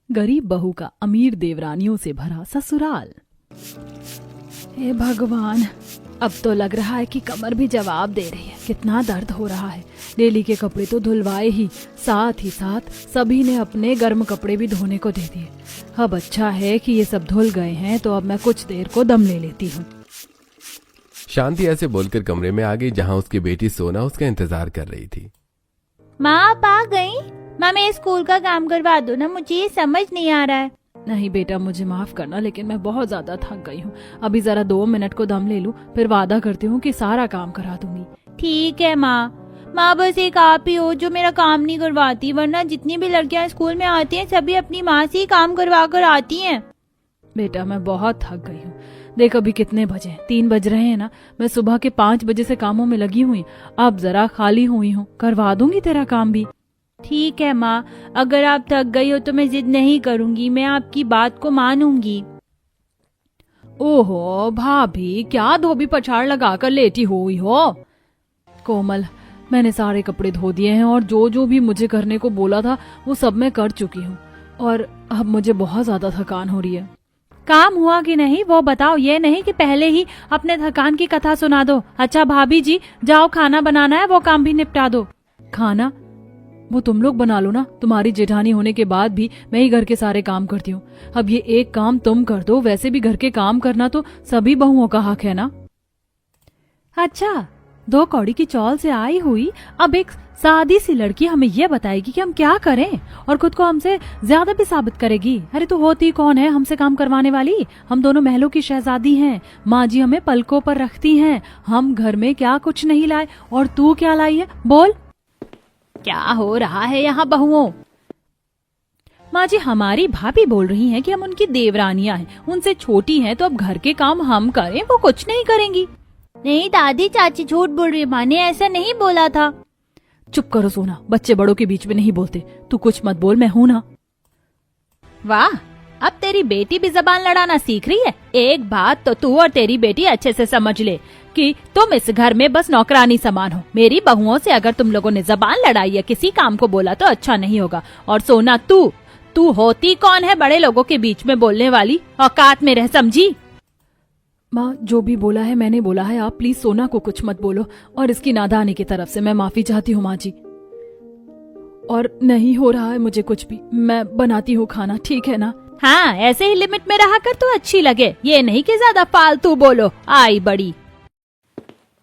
गरीब बहू का अमीर देवरानियों से भरा ससुराल। हे भगवान, अब तो लग रहा है कि कमर भी जवाब दे रही है। कितना दर्द हो रहा है। डेली के कपड़े तो धुलवाए ही साथ सभी ने अपने गर्म कपड़े भी धोने को दे दिए। अब अच्छा है कि ये सब धुल गए हैं, तो अब मैं कुछ देर को दम ले लेती हूँ। शांति ऐसे बोलकर कमरे में आ गई जहाँ उसकी बेटी सोना उसका इंतजार कर रही थी। माँ आप आ गई? माँ मेरे स्कूल का काम करवा दो ना, मुझे ये समझ नहीं आ रहा है। नहीं बेटा, मुझे माफ करना, लेकिन मैं बहुत ज्यादा थक गई हूँ। अभी जरा 2 मिनट को दम ले लूं, फिर वादा करती हूँ कि सारा काम करा दूंगी। ठीक है माँ। माँ बस एक आप ही हो जो मेरा काम नहीं करवाती, वरना जितनी भी लड़कियाँ स्कूल में आती हैं सभी अपनी माँ से ही काम करवा कर आती हैं। बेटा मैं बहुत थक गई हूँ। देख अभी कितने बजे हैं? 3 बज रहे हैं ना। मैं सुबह के 5 बजे से कामों में लगी हुई, अब जरा खाली हुई हूँ। करवा दूंगी तेरा काम भी। ठीक है माँ, अगर आप थक गई हो तो मैं जिद नहीं करूंगी, मैं आपकी बात को मानूंगी। ओहो भाभी, क्या धोबी पछाड़ लगाकर लेटी हुई हो? कोमल, मैंने सारे कपड़े धो दिए हैं और जो जो भी मुझे करने को बोला था वो सब मैं कर चुकी हूँ, और अब मुझे बहुत ज्यादा थकान हो रही है। काम हुआ कि नहीं वो बताओ, ये नहीं कि पहले ही अपने थकान की कथा सुना दो। अच्छा भाभी जी, जाओ खाना बनाना है, वो काम भी निपटा दो। खाना वो तुम लोग बना लो ना। तुम्हारी जेठानी होने के बाद भी मैं ही घर के सारे काम करती हूँ। अब ये एक काम तुम कर दो। वैसे भी घर के काम करना तो सभी बहुओं का हक है ना। अच्छा, 2 कौड़ी की चौल से आई हुई अब एक सादी सी लड़की हमें ये बताएगी कि हम क्या करें, और खुद को हमसे ज्यादा भी साबित करेगी। अरे तो होती कौन है हमसे काम करवाने वाली? हम दोनों महलों की शहजादी हैं। माँ जी हमें पलकों पर रखती हैं। हम घर में क्या कुछ नहीं लाए, और तू क्या लाई है? बोल, क्या हो रहा है यहाँ बहुओं? माँ जी, हमारी भाभी बोल रही हैं कि हम उनकी देवरानियां हैं, उनसे छोटी हैं, तो अब घर के काम हम करें, वो कुछ नहीं करेंगी। नहीं दादी, चाची झूठ बोल रही है, माँ ने ऐसा नहीं बोला था। चुप करो सोना, बच्चे बड़ों के बीच में नहीं बोलते। तू कुछ मत बोल, मैं हूं ना। वाह, अब तेरी बेटी भी जबान लड़ाना सीख रही है। एक बात तो तू और तेरी बेटी अच्छे से समझ ले कि तुम इस घर में बस नौकरानी समान हो। मेरी बहुओं से अगर तुम लोगों ने जबान लड़ाई या किसी काम को बोला तो अच्छा नहीं होगा। और सोना, तू होती कौन है बड़े लोगों के बीच में बोलने वाली? औकात में रह, समझी? माँ, जो भी बोला है मैंने बोला है। आप प्लीज सोना को कुछ मत बोलो, और इसकी नादानी की तरफ से मैं माफी चाहती हूँ माँ जी। और नहीं हो रहा है मुझे कुछ भी। मैं बनाती हूँ खाना, ठीक है ना? हाँ, ऐसे ही लिमिट में रहा कर तो अच्छी लगे, ये नहीं कि ज्यादा फालतू बोलो। आई बड़ी।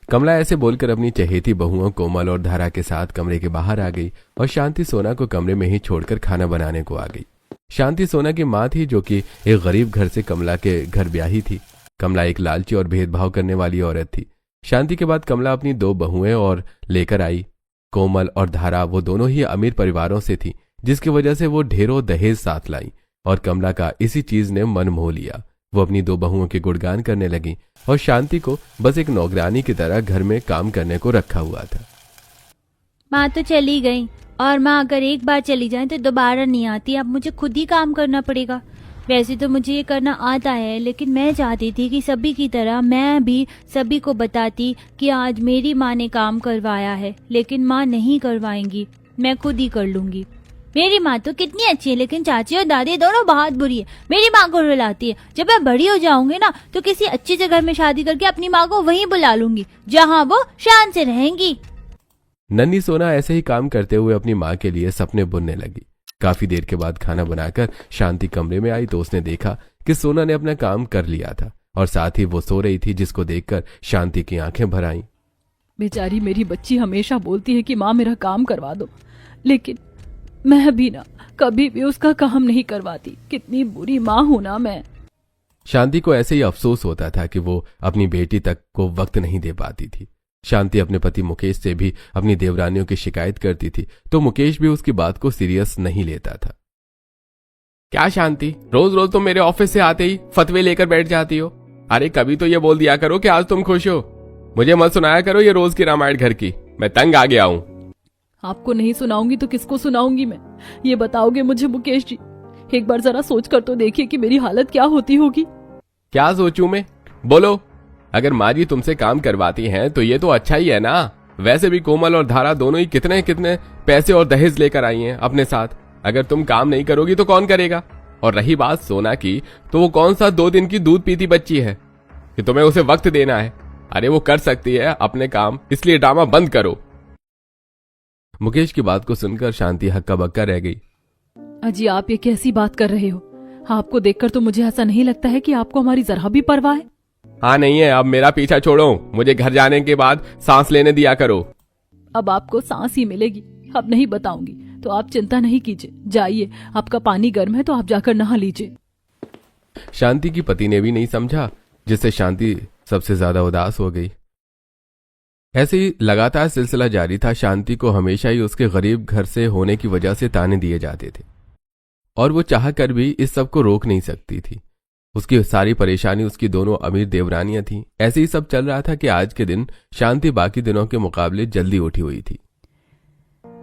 कमला ऐसे बोलकर अपनी चहेती बहुओं कोमल और धारा के साथ कमरे के बाहर आ गई और शांति सोना को कमरे में ही छोड़कर खाना बनाने को आ गई। शांति सोना की माँ थी, जो कि एक गरीब घर से कमला के घर ब्याही थी। कमला एक लालची और भेदभाव करने वाली औरत थी। शांति के बाद कमला अपनी 2 बहुएं और लेकर आई। कोमल और धारा वो दोनों ही अमीर परिवारों से थी, जिसकी वजह से वो ढेरों दहेज साथ लाई, और कमला का इसी चीज ने मन मोह लिया। वो अपनी 2 बहुओं के गुणगान करने लगी और शांति को बस एक नौकरानी की तरह घर में काम करने को रखा हुआ था। माँ तो चली गई, और माँ अगर एक बार चली जाए तो दोबारा नहीं आती। अब मुझे खुद ही काम करना पड़ेगा। वैसे तो मुझे ये करना आता है, लेकिन मैं चाहती थी कि सभी की तरह मैं भी सभी को बताती कि आज मेरी माँ ने काम करवाया है। लेकिन माँ नहीं करवाएंगी, मैं खुद ही कर लूंगी। मेरी माँ तो कितनी अच्छी है, लेकिन चाची और दादी दोनों बहुत बुरी है। मेरी माँ को रुलाती है। जब मैं बड़ी हो जाऊंगी ना, तो किसी अच्छी जगह में शादी करके अपनी माँ को वहीं बुला लूंगी, जहाँ वो शान से रहेंगी। नन्ही सोना ऐसे ही काम करते हुए अपनी माँ के लिए सपने बुनने लगी। काफी देर के बाद खाना बनाकर शांति कमरे में आई तो उसने देखा कि सोना ने अपना काम कर लिया था, और साथ ही वो सो रही थी, जिसको देखकर शांति की आंखें भर आईं। बेचारी मेरी बच्ची हमेशा बोलती है कि माँ मेरा काम करवा दो, लेकिन मैं भी ना कभी भी उसका काम नहीं करवाती। कितनी बुरी माँ हूं ना मैं। शांति को ऐसे ही अफसोस होता था कि वो अपनी बेटी तक को वक्त नहीं दे पाती थी। शांति अपने पति मुकेश से भी अपनी देवरानियों की शिकायत करती थी, तो मुकेश भी उसकी बात को सीरियस नहीं लेता था। क्या शांति, रोज रोज तुम मेरे ऑफिस से आते ही फतवे लेकर बैठ जाती हो? अरे कभी तो ये बोल दिया करो कि आज तुम खुश हो। मुझे मत सुनाया करो ये रोज की रामायण घर की, मैं तंग आ गया हूँ। आपको नहीं सुनाऊंगी तो किसको सुनाऊंगी मैं? ये बताओगे मुझे मुकेश जी? एक बार जरा सोच कर तो देखिए कि मेरी हालत क्या होती होगी। क्या सोचूं मैं? बोलो। अगर माँ जी तुमसे काम करवाती हैं तो ये तो अच्छा ही है ना। वैसे भी कोमल और धारा दोनों ही कितने कितने पैसे और दहेज लेकर आई हैं अपने साथ। अगर तुम काम नहीं करोगी तो कौन करेगा? और रही बात सोना की, तो वो कौन सा 2 दिन की दूध पीती बच्ची है कि तुम्हें उसे वक्त देना है। अरे वो कर सकती है अपने काम, इसलिए ड्रामा बंद करो। मुकेश की बात को सुनकर शांति हक्का बक्का रह गई। अजी आप ये कैसी बात कर रहे हो? आपको देखकर तो मुझे ऐसा नहीं लगता है कि आपको हमारी जरा भी परवाह है। हाँ नहीं है, अब मेरा पीछा छोड़ो, मुझे घर जाने के बाद सांस लेने दिया करो। अब आपको सांस ही मिलेगी, अब नहीं बताऊंगी, तो आप चिंता नहीं कीजिए। जाइए, आपका पानी गर्म है तो आप जाकर नहा लीजिए। शांति की पति ने भी नहीं समझा, जिससे शांति सबसे ज्यादा उदास हो गई। ऐसे ही लगातार सिलसिला जारी था। शांति को हमेशा ही उसके गरीब घर से होने की वजह से ताने दिए जाते थे और वो चाह कर भी इस सब को रोक नहीं सकती थी। उसकी सारी परेशानी उसकी दोनों अमीर देवरानियां थीं। ऐसे ही सब चल रहा था कि आज के दिन शांति बाकी दिनों के मुकाबले जल्दी उठी हुई थी।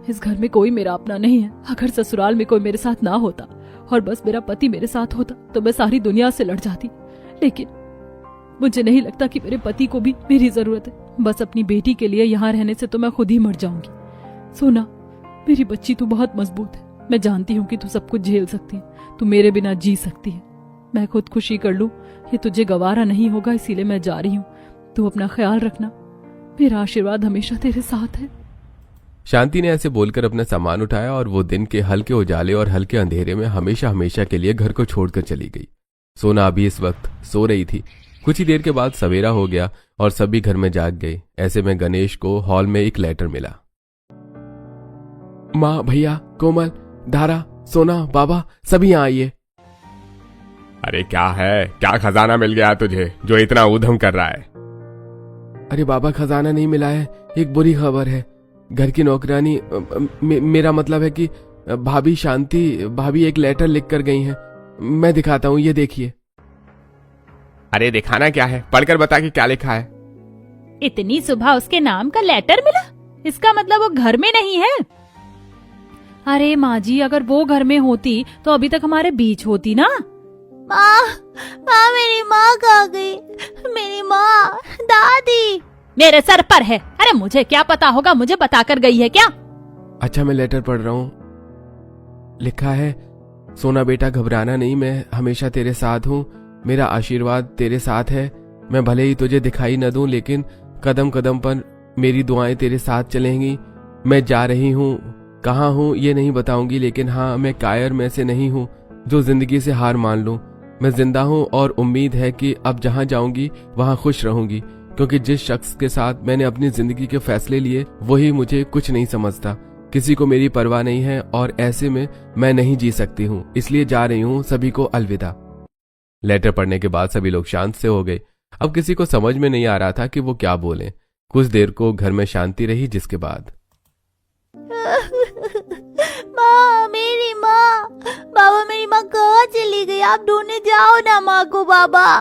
इस घर में कोई मेरा अपना नहीं है। अगर ससुराल में कोई मेरे साथ ना होता और बस मेरा पति मेरे साथ होता तो मैं सारी दुनिया से लड़ जाती, लेकिन मुझे नहीं लगता कि मेरे पति को भी मेरी जरूरत है। बस अपनी बेटी के लिए यहाँ रहने से तो मैं खुद ही मर जाऊंगी। सोना, मेरी बच्ची तू बहुत मजबूत है। मैं जानती हूँ कि तू सब कुछ झेल सकती है, तू मेरे बिना जी सकती है। मैं खुद खुशी कर लूं ये तुझे गवारा नहीं होगा, इसीलिए मैं जा रही हूँ। तू अपना ख्याल रखना, मेरा आशीर्वाद हमेशा तेरे साथ है। शांति ने ऐसे बोलकर अपना सामान उठाया और वो दिन के हल्के उजाले और हल्के अंधेरे में हमेशा हमेशा के लिए घर को छोड़कर चली गई। सोना अभी इस वक्त सो रही थी। कुछ ही देर के बाद सवेरा हो गया और सभी घर में जाग गए। ऐसे में गणेश को हॉल में एक लेटर मिला। माँ, भैया, कोमल, धारा, सोना, बाबा सभी यहाँ आइए। अरे क्या है, क्या खजाना मिल गया तुझे जो इतना ऊधम कर रहा है? अरे बाबा, खजाना नहीं मिला है, एक बुरी खबर है। घर की नौकरानी मेरा मतलब है कि भाभी शांति भाभी एक लेटर लिख कर गई हैं। मैं दिखाता हूँ, ये देखिए। अरे दिखाना क्या है, पढ़कर बता कि क्या लिखा है। इतनी सुबह उसके नाम का लेटर मिला? इसका मतलब वो घर में नहीं है। अरे माँ जी, अगर वो घर में होती तो अभी तक हमारे बीच होती ना। माँ, मेरी माँ कहाँ गई? मेरी माँ, दादी। मेरे सर पर है। अरे मुझे क्या पता होगा, मुझे बताकर गई है क्या? अच्छा, मैं लेटर पढ़ रहा हूँ। लिखा है, सोना बेटा घबराना नहीं, मैं हमेशा तेरे साथ हूँ। मेरा आशीर्वाद तेरे साथ है। मैं भले ही तुझे दिखाई न दूं, लेकिन कदम कदम पर मेरी दुआएं तेरे साथ चलेंगी। मैं जा रही हूँ, कहाँ हूँ ये नहीं बताऊंगी, लेकिन हाँ, मैं कायर में से नहीं हूँ जो जिंदगी से हार मान लूं। मैं जिंदा हूँ और उम्मीद है कि अब जहाँ जाऊंगी वहाँ खुश रहूंगी, क्योंकि जिस शख्स के साथ मैंने अपनी जिंदगी के फैसले लिए वही मुझे कुछ नहीं समझता। किसी को मेरी परवाह नहीं है और ऐसे में मैं नहीं जी सकती हूँ, इसलिए जा रही हूँ। सभी को अलविदा। लेटर पढ़ने के बाद सभी लोग शांत से हो गए। अब किसी को समझ में नहीं आ रहा था कि वो क्या बोलें। कुछ देर को घर में शांति रही, जिसके बाद माँ, मेरी माँ, बाबा मेरी माँ कहाँ चली गई? आप ढूंढने जाओ ना माँ को। बाबा,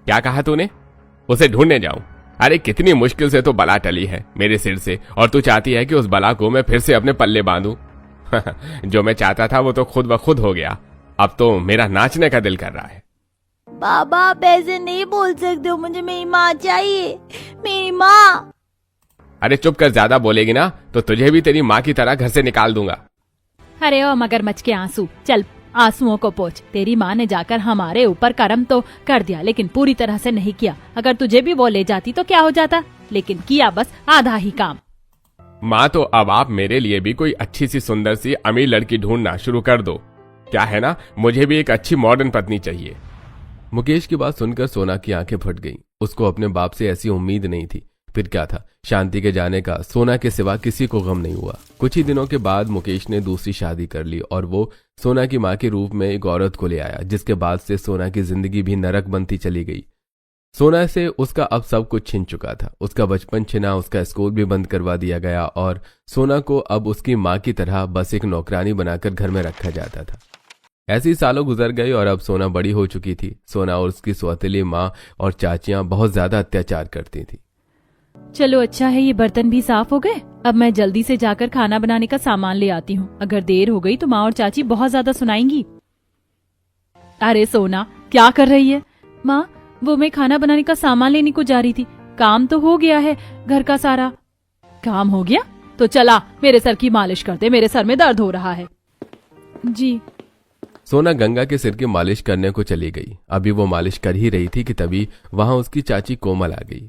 क्या कहा तूने? उसे ढूंढने जाऊं? अरे कितनी मुश्किल से तो बला टली है मेरे सिर से, और तू चाहती है कि उस बला को मैं फिर से अपने पल्ले बांधूं? जो मैं चाहता था वो तो खुद ब खुद हो गया। अब तो मेरा नाचने का दिल कर रहा है। बाबा आप ऐसे नहीं बोल सकते हो, मुझे मेरी माँ चाहिए, मेरी माँ। अरे चुप कर, ज्यादा बोलेगी ना तो तुझे भी तेरी माँ की तरह घर से निकाल दूंगा। अरे ओ मगरमच्छ के आंसू, चल आंसुओं को पोंछ। तेरी माँ ने जाकर हमारे ऊपर करम तो कर दिया, लेकिन पूरी तरह से नहीं किया। अगर तुझे भी वो ले जाती तो क्या हो जाता, लेकिन किया बस आधा ही काम। माँ, तो अब आप मेरे लिए भी कोई अच्छी सी सुंदर सी अमीर लड़की ढूंढना शुरू कर दो। क्या है ना, मुझे भी एक अच्छी मॉडर्न पत्नी चाहिए। मुकेश की बात सुनकर सोना की आंखें फट गईं। उसको अपने बाप से ऐसी उम्मीद नहीं थी। फिर क्या था, शांति के जाने का सोना के सिवा किसी को गम नहीं हुआ। कुछ ही दिनों के बाद मुकेश ने दूसरी शादी कर ली और वो सोना की मां के रूप में एक औरत को ले आया, जिसके बाद से सोना की जिंदगी भी नरक बनती चली गई। सोना से उसका अब सब कुछ छिन चुका था। उसका बचपन छिना, उसका स्कूल भी बंद करवा दिया गया और सोना को अब उसकी मां की तरह बस एक नौकरानी बनाकर घर में रखा जाता था। ऐसे ही सालों गुजर गए और अब सोना बड़ी हो चुकी थी। सोना और उसकी सौतेली मां और चाचियां बहुत ज्यादा अत्याचार करती थी। चलो अच्छा है, ये बर्तन भी साफ हो गए। अब मैं जल्दी से जाकर खाना बनाने का सामान ले आती हूँ। अगर देर हो गई तो माँ और चाची बहुत ज्यादा सुनाएंगी। अरे सोना, क्या कर रही है? माँ, वो मैं खाना बनाने का सामान लेने को जा रही थी। काम तो हो गया है, घर का सारा काम हो गया। तो चला मेरे सर की मालिश करते, मेरे सर में दर्द हो रहा है। जी। सोना गंगा के सिर की मालिश करने को चली गई। अभी वो मालिश कर ही रही थी कि तभी वहां उसकी चाची कोमल आ गई।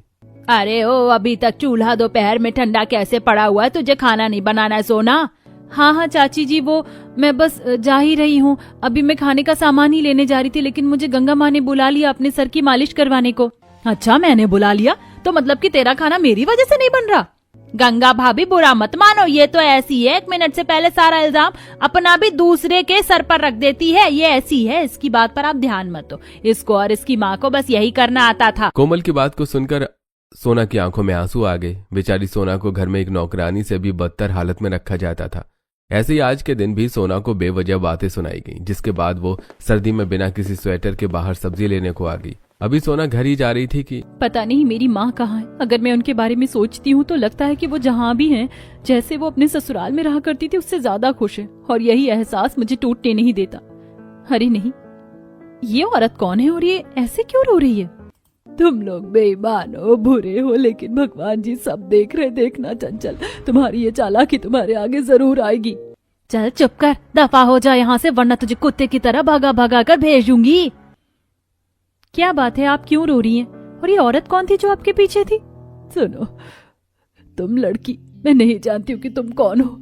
अरे ओ, अभी तक चूल्हा दोपहर में ठंडा कैसे पड़ा हुआ है? तुझे खाना नहीं बनाना है सोना? हाँ हाँ चाची जी, वो मैं बस जा ही रही हूँ। अभी मैं खाने का सामान ही लेने जा रही थी, लेकिन मुझे गंगा माँ ने बुला लिया अपने सर की मालिश करवाने को। अच्छा, मैंने बुला लिया तो मतलब कि तेरा खाना मेरी वजह से नहीं बन रहा? गंगा भाभी, बुरा मत मानो, ये तो ऐसी है, 1 मिनट से पहले सारा इल्जाम अपना भी दूसरे के सर पर रख देती है। ये ऐसी है, इसकी बात पर आप ध्यान मत दो। इसको और इसकी माँ को बस यही करना आता था। कोमल की बात को सुनकर सोना की आंखों में आंसू आ गए। बेचारी सोना को घर में एक नौकरानी से भी बदतर हालत में रखा जाता था। ऐसे ही आज के दिन भी सोना को बेवजह बातें सुनाई गई, जिसके बाद वो सर्दी में बिना किसी स्वेटर के बाहर सब्जी लेने को आ गई। अभी सोना घर ही जा रही थी कि पता नहीं मेरी माँ कहाँ है। अगर मैं उनके बारे में सोचती हूँ तो लगता है कि वो जहाँ भी हैं, जैसे वो अपने ससुराल में रहा करती थी उससे ज्यादा खुश है, और यही एहसास मुझे टूटने नहीं देता। अरे नहीं, ये औरत कौन है और ये ऐसे क्यों रो रही है? तुम लोग बेईमान हो, बुरे हो, लेकिन भगवान जी सब देख रहे। देखना चंचल, तुम्हारी ये चालाकी तुम्हारे आगे जरूर आएगी। चल चुप कर, दफा हो जा यहाँ से, वरना तुझे कुत्ते की तरह भगा भगा कर भेजूंगी। क्या बात है, आप क्यों रो रही हैं? और ये औरत कौन थी जो आपके पीछे थी? सुनो, तुम लड़की, मैं नहीं जानती हूँ कि तुम कौन हो,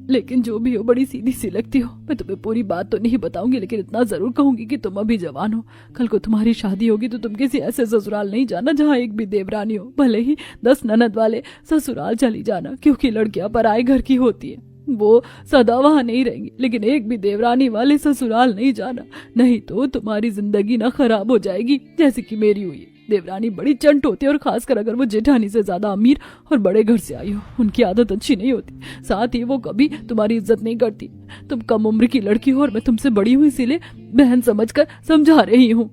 लेकिन जो भी हो बड़ी सीधी सी लगती हो। मैं तुम्हें पूरी बात तो नहीं बताऊंगी, लेकिन इतना जरूर कहूंगी कि तुम अभी जवान हो। कल को तुम्हारी शादी होगी तो तुम किसी ऐसे ससुराल नहीं जाना जहाँ एक भी देवरानी हो। भले ही 10 ननद वाले ससुराल चली जाना, क्योंकि लड़कियां पराए घर की होती है, वो सदा वहां नहीं रहेंगी। लेकिन एक भी देवरानी वाले ससुराल नहीं जाना, नहीं तो तुम्हारी जिंदगी ना खराब हो जाएगी जैसे कि मेरी हुई है। देवरानी बड़ी चंट होती है, और खासकर अगर वो जेठानी से ज्यादा अमीर और बड़े घर से आई हो, उनकी आदत अच्छी नहीं होती। साथ ही वो कभी तुम्हारी इज्जत नहीं करती। तुम कम उम्र की लड़की हो और मैं तुमसे बड़ी हुई, इसीलिए बहन समझकर समझा रही हूँ।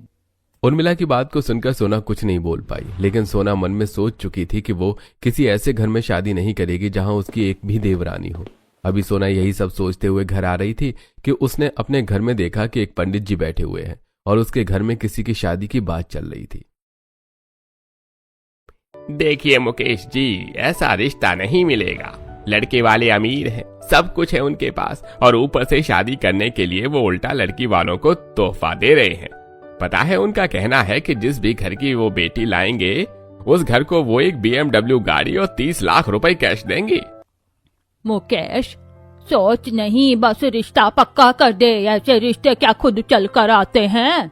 उर्मिला की बात को सुनकर सोना कुछ नहीं बोल पाई, लेकिन सोना मन में सोच चुकी थी कि वो किसी ऐसे घर में शादी नहीं करेगी जहां उसकी एक भी देवरानी हो। अभी सोना यही सब सोचते हुए घर आ रही थी कि उसने अपने घर में देखा कि एक पंडित जी बैठे हुए हैं और उसके घर में किसी की शादी की बात चल रही थी। देखिए मुकेश जी, ऐसा रिश्ता नहीं मिलेगा। लड़के वाले अमीर हैं, सब कुछ है उनके पास, और ऊपर से शादी करने के लिए वो उल्टा लड़की वालों को तोहफा दे रहे हैं। पता है, उनका कहना है कि जिस भी घर की वो बेटी लाएंगे, उस घर को वो एक BMW गाड़ी और 30 लाख रुपए कैश देंगी। मुकेश, सोच नहीं, बस रिश्ता पक्का कर दे। ऐसे रिश्ते क्या खुद चल कर आते हैं?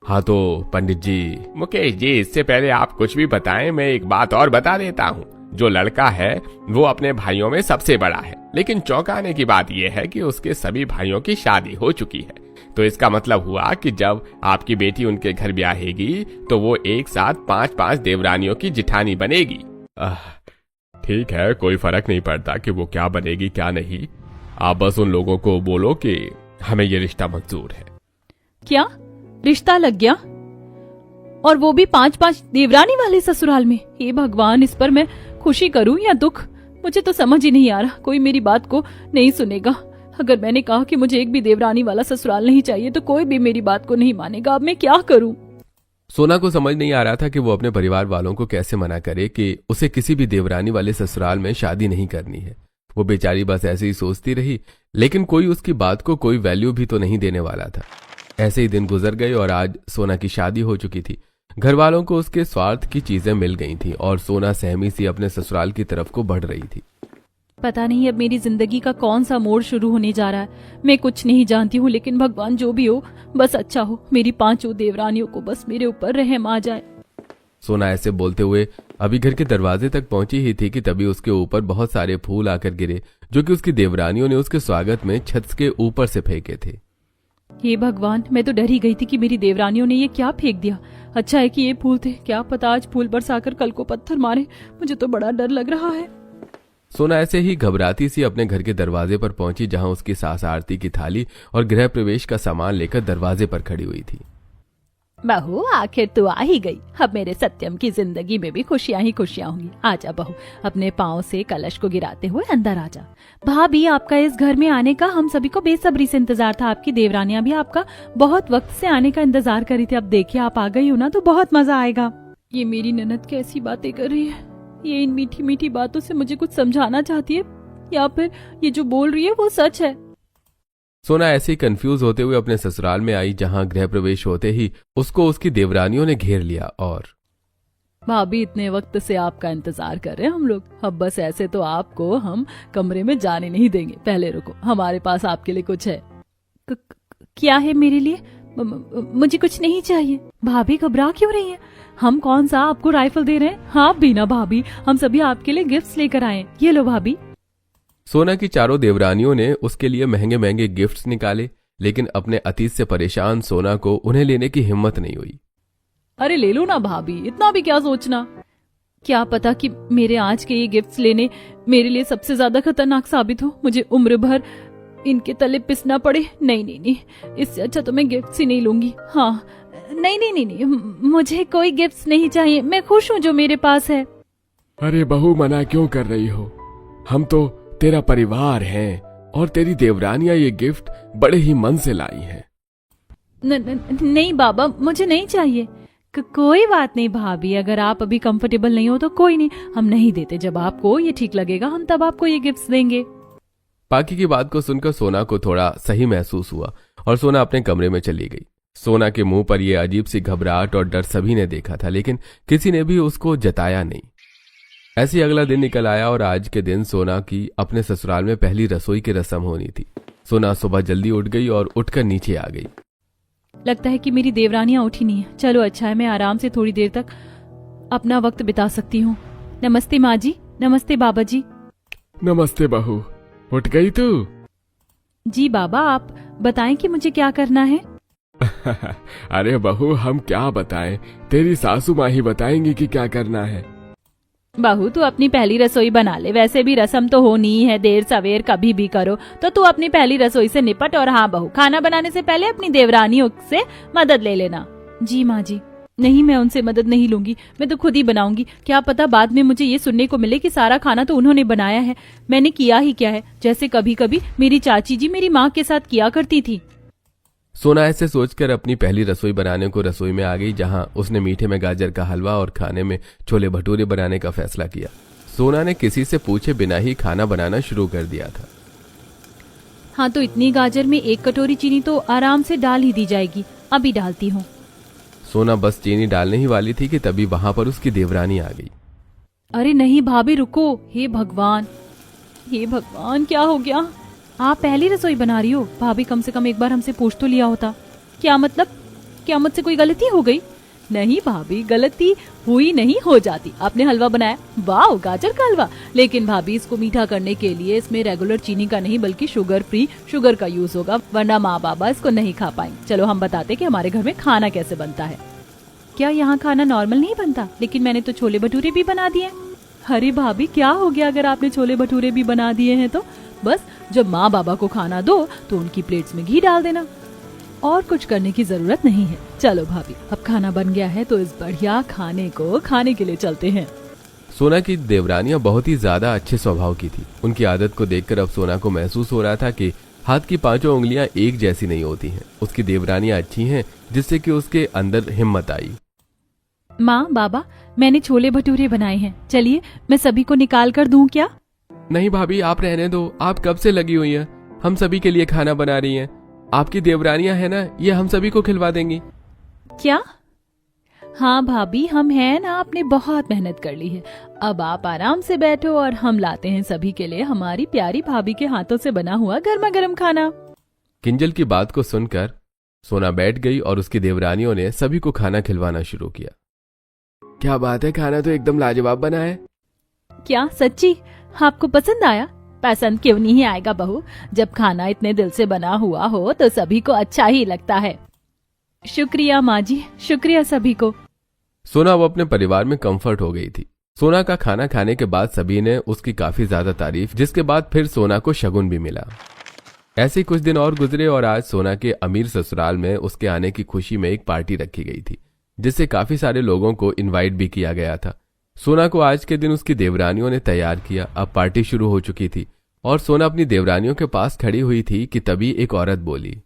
हाँ तो पंडित जी। मुकेश जी, इससे पहले आप कुछ भी बताएं, मैं एक बात और बता देता हूँ। जो लड़का है वो अपने भाइयों में सबसे बड़ा है, लेकिन चौंकाने की बात यह है कि उसके सभी भाइयों की शादी हो चुकी है। तो इसका मतलब हुआ कि जब आपकी बेटी उनके घर ब्याहेगी तो वो एक साथ 5-5 देवरानियों की जिठानी बनेगी। ठीक है, कोई फर्क नहीं पड़ता कि वो क्या बनेगी क्या नहीं। आप बस उन लोगों को बोलो कि हमें ये रिश्ता मंजूर है। क्या रिश्ता लग गया? और वो भी 5-5 देवरानी वाले ससुराल में? हे भगवान, इस पर मैं खुशी करूं या दुख, मुझे तो समझ ही नहीं आ रहा। कोई मेरी बात को नहीं सुनेगा। अगर मैंने कहा कि मुझे एक भी देवरानी वाला ससुराल नहीं चाहिए तो कोई भी मेरी बात को नहीं मानेगा। अब मैं क्या करूं? सोना को समझ नहीं आ रहा था कि वो अपने परिवार वालों को कैसे मना करे कि उसे किसी भी देवरानी वाले ससुराल में शादी नहीं करनी है। वो बेचारी बस ऐसे ही सोचती रही, लेकिन कोई उसकी बात को कोई वैल्यू भी तो नहीं देने वाला था। ऐसे ही दिन गुजर गए और आज सोना की शादी हो चुकी थी। घर वालों को उसके स्वार्थ की चीजें मिल गई थी और सोना सहमी सी अपने ससुराल की तरफ को बढ़ रही थी। पता नहीं अब मेरी जिंदगी का कौन सा मोड़ शुरू होने जा रहा है। मैं कुछ नहीं जानती हूँ, लेकिन भगवान जो भी हो बस अच्छा हो। मेरी 5 देवरानियों को बस मेरे ऊपर रहम आ जाए। सोना ऐसे बोलते हुए अभी घर के दरवाजे तक पहुंची ही थी कि तभी उसके ऊपर बहुत सारे फूल आकर गिरे, जो कि उसकी देवरानियों ने उसके स्वागत में छत के ऊपर से फेंके थे। हे भगवान, मैं तो डर ही गई थी कि मेरी देवरानियों ने ये क्या फेंक दिया। अच्छा है कि ये फूल थे, क्या पता आज फूल बरसाकर कल को पत्थर मारे। मुझे तो बड़ा डर लग रहा है। सोना ऐसे ही घबराती सी अपने घर के दरवाजे पर पहुंची, जहां उसकी सास आरती की थाली और गृह प्रवेश का सामान लेकर दरवाजे पर खड़ी हुई थी। बहू, आखिर तू आ ही गई। अब मेरे सत्यम की जिंदगी में भी खुशियां ही खुशियां होंगी। आजा बहू, अपने पांव से कलश को गिराते हुए अंदर आजा। भाभी, आपका इस घर में आने का हम सभी को बेसब्री से इंतजार था। आपकी देवरानियां भी आपका बहुत वक्त से आने का इंतजार कर रही थी। अब देखिए आप आ गई हो ना, तो बहुत मजा आएगा। ये मेरी ननद कैसी बातें कर रही है? ये इन मीठी मीठी बातों से मुझे कुछ समझाना चाहती है, या फिर ये जो बोल रही है वो सच है? सोना ऐसे ही कंफ्यूज होते हुए अपने ससुराल में आई, जहां गृह प्रवेश होते ही उसको उसकी देवरानियों ने घेर लिया और भाभी इतने वक्त से आपका इंतजार कर रहे हैं हम लोग। अब बस ऐसे तो आपको हम कमरे में जाने नहीं देंगे। पहले रुको, हमारे पास आपके लिए कुछ है। क्या है मेरे लिए? मुझे कुछ नहीं चाहिए। भाभी घबरा क्यों रही है? हम कौन सा आपको राइफल दे रहे हैं? हाँ बीना भाभी, हम सभी आपके लिए गिफ्ट्स लेकर आए। ये लो भाभी। सोना की चारों देवरानियों ने उसके लिए महंगे महंगे गिफ्ट्स निकाले, लेकिन अपने अतीत से परेशान सोना को उन्हें लेने की हिम्मत नहीं हुई। अरे ले लो ना भाभी, इतना भी क्या सोचना। क्या पता कि मेरे आज के ये गिफ्ट्स लेने मेरे लिए सबसे ज्यादा खतरनाक साबित हो। मुझे उम्र भर इनके तले पिसना पड़े। नहीं नहीं नहीं, इससे अच्छा तो मैं गिफ्ट्स ही नहीं लूंगी। हाँ नहीं नहीं नहीं नहीं, मुझे कोई गिफ्ट्स नहीं चाहिए। मैं खुश हूँ जो मेरे पास है। अरे बहू, मना क्यों कर रही हो? हम तो तेरा परिवार हैं और तेरी देवरानियां ये गिफ्ट बड़े ही मन से लाई हैं। नहीं बाबा, मुझे नहीं चाहिए। कोई बात नहीं भाभी, अगर आप अभी कंफर्टेबल नहीं हो तो कोई नहीं, हम नहीं देते। जब आपको ये ठीक लगेगा हम तब आपको ये गिफ्ट्स देंगे। पाकी की बात को सुनकर सोना को थोड़ा सही महसूस हुआ और सोना अपने कमरे में चली गई। सोना के मुंह पर यह अजीब सी घबराहट और डर सभी ने देखा था, लेकिन किसी ने भी उसको जताया नहीं। ऐसे ही अगला दिन निकल आया और आज के दिन सोना की अपने ससुराल में पहली रसोई की रस्म होनी थी। सोना सुबह जल्दी उठ गई और उठकर नीचे आ गई। लगता है कि मेरी देवरानियां उठी नहीं है। चलो अच्छा है, मैं आराम से थोड़ी देर तक अपना वक्त बिता सकती हूँ। नमस्ते माँ जी। नमस्ते बाबा जी। नमस्ते बहू, उठ गई तू? जी बाबा, आप बताएं कि मुझे क्या करना है। अरे बहू, हम क्या बताएं, तेरी सासू माँ ही बताएंगी कि क्या करना है। बहू तू अपनी पहली रसोई बना ले। वैसे भी रस्म तो होनी ही है, देर सवेर कभी भी करो, तो तू अपनी पहली रसोई से निपट। और हाँ बहू, खाना बनाने से पहले अपनी देवरानियों से मदद ले लेना। जी माँ जी। नहीं, मैं उनसे मदद नहीं लूंगी, मैं तो खुद ही बनाऊंगी। क्या पता बाद में मुझे ये सुनने को मिले कि सारा खाना तो उन्होंने बनाया है। मैंने किया ही क्या है, जैसे कभी कभी मेरी चाची जी मेरी माँ के साथ किया करती थी। सोना ऐसे सोचकर अपनी पहली रसोई बनाने को रसोई में आ गई, जहां उसने मीठे में गाजर का हलवा और खाने में छोले भटूरे बनाने का फैसला किया। सोना ने किसी से पूछे बिना ही खाना बनाना शुरू कर दिया था। हाँ तो इतनी गाजर में 1 कटोरी चीनी तो आराम से डाल ही दी जाएगी। अभी डालती हूँ। सोना बस चीनी डालने ही वाली थी कि तभी वहां पर उसकी देवरानी आ गई। अरे नहीं भाभी, रुको। हे भगवान, हे भगवान, क्या हो गया? आप पहली रसोई बना रही हो? भाभी कम से कम एक बार हमसे पूछ तो लिया होता। क्या मतलब? क्या मुझसे कोई गलती हो गई? नहीं भाभी, गलती हुई नहीं, हो जाती। आपने हलवा बनाया, वाह गाजर का हलवा, लेकिन भाभी इसको मीठा करने के लिए इसमें रेगुलर चीनी का नहीं बल्कि शुगर फ्री शुगर का यूज होगा, वरना माँ बाबा इसको नहीं खा पाएंगे। चलो हम बताते कि हमारे घर में खाना कैसे बनता है। क्या यहाँ खाना नॉर्मल नहीं बनता? लेकिन मैंने तो छोले भटूरे भी बना दिए। अरे भाभी क्या हो गया अगर आपने छोले भटूरे भी बना दिए हैं तो? बस जब माँ बाबा को खाना दो तो उनकी प्लेट्स में घी डाल देना, और कुछ करने की जरूरत नहीं है। चलो भाभी, अब खाना बन गया है तो इस बढ़िया खाने को खाने के लिए चलते हैं। सोना की देवरानियां बहुत ही ज्यादा अच्छे स्वभाव की थी। उनकी आदत को देखकर अब सोना को महसूस हो रहा था कि हाथ की 5 उंगलियां एक जैसी नहीं होती हैं। उसकी देवरानियां अच्छी हैं, जिससे कि उसके अंदर हिम्मत आई। माँ बाबा, मैंने छोले भटूरे बनाए हैं, चलिए मैं सभी को निकाल कर दूं क्या? नहीं भाभी, आप रहने दो। आप कब से लगी हुई हैं, हम सभी के लिए खाना बना रही हैं। आपकी देवरानियां है ना, ये हम सभी को खिलवा देंगी। क्या? हाँ भाभी, हम हैं ना, आपने बहुत मेहनत कर ली है। अब आप आराम से बैठो और हम लाते हैं सभी के लिए हमारी प्यारी भाभी के हाथों से बना हुआ गर्मा गर्म खाना। किंजल की बात को सुनकर सोना बैठ गई और उसकी देवरानियों ने सभी को खाना खिलवाना शुरू किया। क्या बात है, खाना तो एकदम लाजवाब बना है। क्या सच्ची? आपको पसंद आया? पसंद क्यों नहीं आएगा बहू, जब खाना इतने दिल से बना हुआ हो तो सभी को अच्छा ही लगता है। शुक्रिया माँ जी, शुक्रिया सभी को। सोना वो अपने परिवार में कंफर्ट हो गई थी। सोना का खाना खाने के बाद सभी ने उसकी काफी ज्यादा तारीफ, जिसके बाद फिर सोना को शगुन भी मिला। ऐसे कुछ दिन और गुजरे और आज सोना के अमीर ससुराल में उसके आने की खुशी में एक पार्टी रखी गई थी, जिससे काफी सारे लोगों को इनवाइट भी किया गया था। सोना को आज के दिन उसकी देवरानियों ने तैयार किया। अब पार्टी शुरू हो चुकी थी और सोना अपनी देवरानियों के पास खड़ी हुई थी कि तभी एक औरत बोली,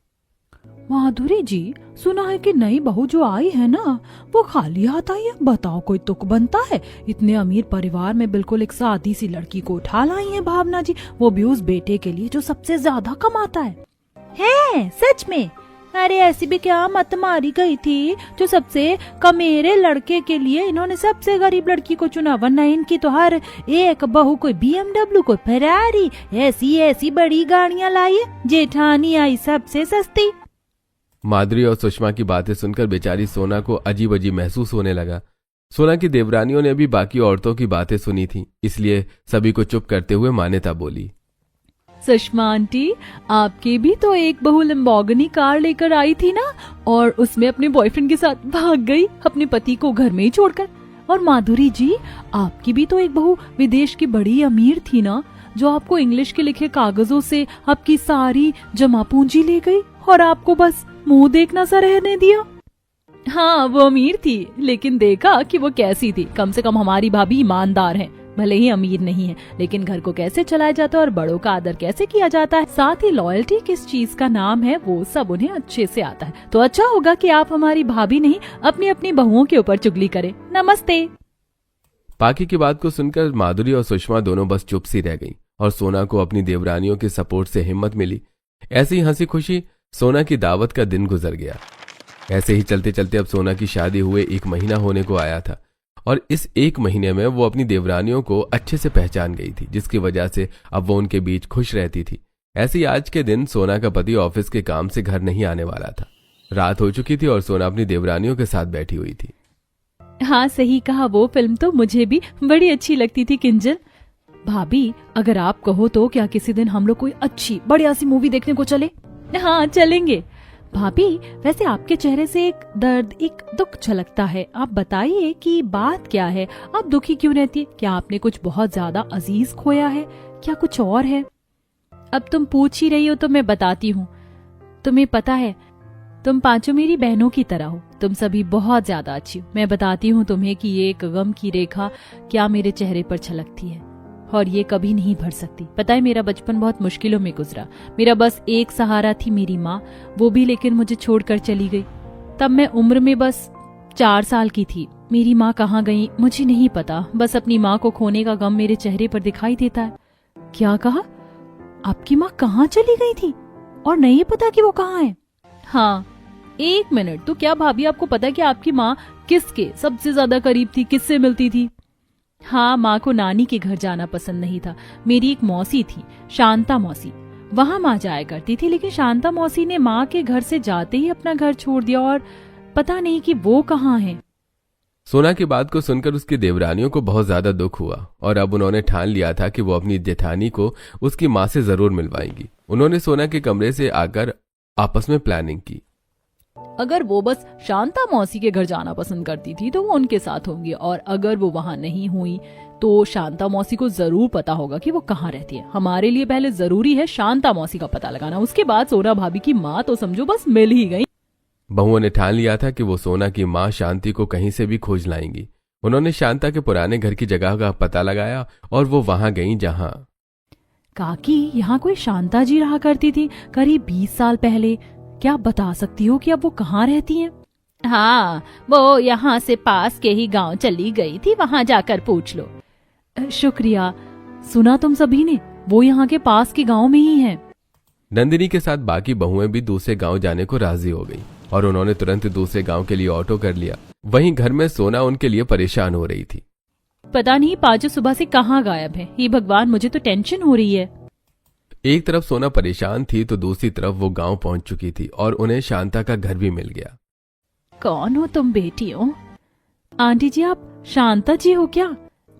माधुरी जी, सुना है कि नई बहू जो आई है ना, वो खाली हाथ आई है। बताओ कोई तुक बनता है? इतने अमीर परिवार में बिल्कुल एक सादी सी लड़की को उठा लाई है भावना जी, वो भी उस बेटे के लिए जो सबसे ज्यादा कमाता है। हे है सच में? अरे ऐसी भी क्या मत मारी गई थी जो सबसे कमेरे लड़के के लिए इन्होंने सबसे गरीब लड़की को चुना, वरना इनकी तो हर एक बहू कोई BMW, कोई फेरारी, ऐसी ऐसी बड़ी गाड़ियां लाई है। जेठानी आई सबसे सस्ती। माधुरी और सुषमा की बातें सुनकर बेचारी सोना को अजीब अजीब महसूस होने लगा। सोना की देवरानियों ने भी बाकी औरतों की बातें सुनी थी, इसलिए सभी को चुप करते हुए मान्यता बोली। सुषमा आंटी, आपकी भी तो एक बहू लंबोर्गिनी कार लेकर आई थी ना, और उसमें अपने बॉयफ्रेंड के साथ भाग गई अपने पति को घर में ही छोड़कर। और माधुरी जी, आपकी भी तो एक बहू विदेश की बड़ी अमीर थी ना, जो आपको इंग्लिश के लिखे कागजों से आपकी सारी जमा पूंजी ले गई और आपको बस मुंह देखना सा रहने दिया। हाँ, वो अमीर थी, लेकिन देखा कि वो कैसी थी। कम से कम हमारी भाभी ईमानदार है, भले ही अमीर नहीं है, लेकिन घर को कैसे चलाया जाता है और बड़ों का आदर कैसे किया जाता है, साथ ही लॉयल्टी किस चीज का नाम है, वो सब उन्हें अच्छे से आता है। तो अच्छा होगा कि आप हमारी भाभी नहीं, अपनी अपनी बहुओं के ऊपर चुगली करें। नमस्ते। बाकी की बात को सुनकर माधुरी और सुषमा दोनों बस चुप सी रह गईं और सोना को अपनी देवरानियों के सपोर्ट से हिम्मत मिली। ऐसी ही हंसी खुशी सोना की दावत का दिन गुजर गया। ऐसे ही चलते चलते अब सोना की शादी हुए 1 महीना होने को आया था और इस 1 महीने में वो अपनी देवरानियों को अच्छे से पहचान गई थी, जिसकी वजह से अब वो उनके बीच खुश रहती थी। ऐसे ही आज के दिन सोना का पति ऑफिस के काम से घर नहीं आने वाला था। रात हो चुकी थी और सोना अपनी देवरानियों के साथ बैठी हुई थी। हाँ, सही कहा, वो फिल्म तो मुझे भी बड़ी अच्छी लगती थी किंजल। भाभी, अगर आप कहो तो क्या किसी दिन हम लोग कोई अच्छी बढ़िया सी मूवी देखने को चले? हाँ, चलेंगे। भाभी, वैसे आपके चेहरे से एक दर्द, एक दुख झलकता है। आप बताइए कि बात क्या है? आप दुखी क्यों रहती है? क्या आपने कुछ बहुत ज्यादा अजीज खोया है? क्या कुछ और है? अब तुम पूछ ही रही हो तो मैं बताती हूँ। तुम्हें पता है, तुम पांचों मेरी बहनों की तरह हो। तुम सभी बहुत ज्यादा अच्छी हो। मैं बताती हूँ तुम्हें कि ये एक गम की रेखा क्या मेरे चेहरे पर छलकती है, और ये कभी नहीं भर सकती। पता है, मेरा बचपन बहुत मुश्किलों में गुजरा। मेरा बस एक सहारा थी मेरी माँ, वो भी लेकिन मुझे छोड़कर चली गई। तब मैं उम्र में बस 4 साल की थी। मेरी माँ कहाँ गई मुझे नहीं पता, बस अपनी माँ को खोने का गम मेरे चेहरे पर दिखाई देता है। क्या कहा? आपकी माँ कहाँ चली गई थी और नहीं पता कि वो कहाँ है? हाँ, 1 मिनट, तो क्या भाभी आपको पता है कि आपकी माँ किसके सबसे ज्यादा करीब थी, किससे मिलती थी? हाँ, माँ को नानी के घर जाना पसंद नहीं था। मेरी एक मौसी थी, शांता मौसी, वहाँ माँ जाया करती थी, लेकिन शांता मौसी ने माँ के घर से जाते ही अपना घर छोड़ दिया और पता नहीं कि वो कहाँ है। सोना की बात को सुनकर उसकी देवरानियों को बहुत ज्यादा दुख हुआ और अब उन्होंने ठान लिया था कि वो अपनी जेठानी को उसकी माँ से जरूर मिलवाएंगी। उन्होंने सोना के कमरे से आकर आपस में प्लानिंग की। अगर वो बस शांता मौसी के घर जाना पसंद करती थी तो वो उनके साथ होंगी, और अगर वो वहाँ नहीं हुई तो शांता मौसी को जरूर पता होगा कि वो कहाँ रहती है। हमारे लिए पहले जरूरी है शांता मौसी का पता लगाना, उसके बाद सोना भाभी की माँ तो समझो बस मिल ही गई। बहुओं ने ठान लिया था कि वो सोना की माँ शांति को कहीं से भी खोज लाएंगी। उन्होंने शांता के पुराने घर की जगह का पता लगाया और वो वहां गईं जहां काकी, यहाँ कोई शांता जी रहा करती थी करीब 20 साल पहले। क्या आप बता सकती हो कि अब वो कहाँ रहती हैं? हाँ, वो यहाँ से पास के ही गांव चली गई थी, वहाँ जाकर पूछ लो। शुक्रिया। सुना तुम सभी ने, वो यहाँ के पास के गांव में ही है। नंदिनी के साथ बाकी बहुएं भी दूसरे गांव जाने को राजी हो गई और उन्होंने तुरंत दूसरे गांव के लिए ऑटो कर लिया। वहीं घर में सोना उनके लिए परेशान हो रही थी। पता नहीं पांचों सुबह से कहाँ गायब है। हे भगवान, मुझे तो टेंशन हो रही है। एक तरफ सोना परेशान थी तो दूसरी तरफ वो गांव पहुंच चुकी थी और उन्हें शांता का घर भी मिल गया। कौन हो तुम बेटियों? आंटी जी, आप शांता जी हो क्या?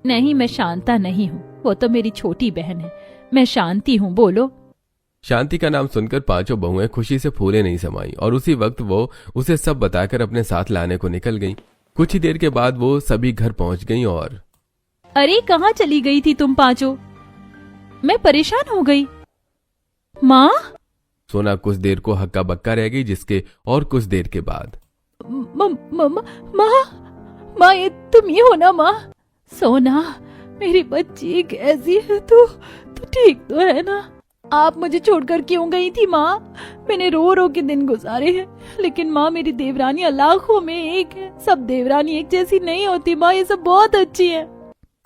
नहीं, मैं शांता नहीं हूँ, वो तो मेरी छोटी बहन है। मैं शांति हूँ, बोलो। शांति का नाम सुनकर पांचों बहुएं खुशी से फूले नहीं समाई और उसी वक्त वो उसे सब बताकर अपने साथ लाने को निकल गईं। कुछ ही देर के बाद वो सभी घर पहुंच गईं और अरे, कहाँ चली गई थी तुम पांचों? मैं परेशान हो गई। माँ? सोना कुछ देर को हक्का बक्का रह गई, जिसके और कुछ देर के बाद माँ, ये तुम ही हो ना माँ? सोना, मेरी बच्ची कैसी है तू ठीक तो है ना? आप मुझे छोड़कर क्यों गई थी माँ? मैंने रो रो के दिन गुजारे हैं, लेकिन माँ मेरी देवरानी लाखों में एक है। सब देवरानी एक जैसी नहीं होती माँ, ये सब बहुत अच्छी है।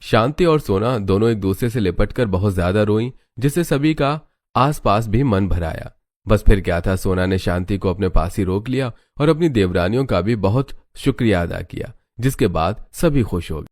शांति और सोना दोनों एक दूसरे से लिपटकर बहुत ज्यादा रोईं, जिससे सभी का आसपास भी मन भर आया। बस फिर क्या था, सोना ने शांति को अपने पास ही रोक लिया और अपनी देवरानियों का भी बहुत शुक्रिया अदा किया, जिसके बाद सभी खुश हो गए।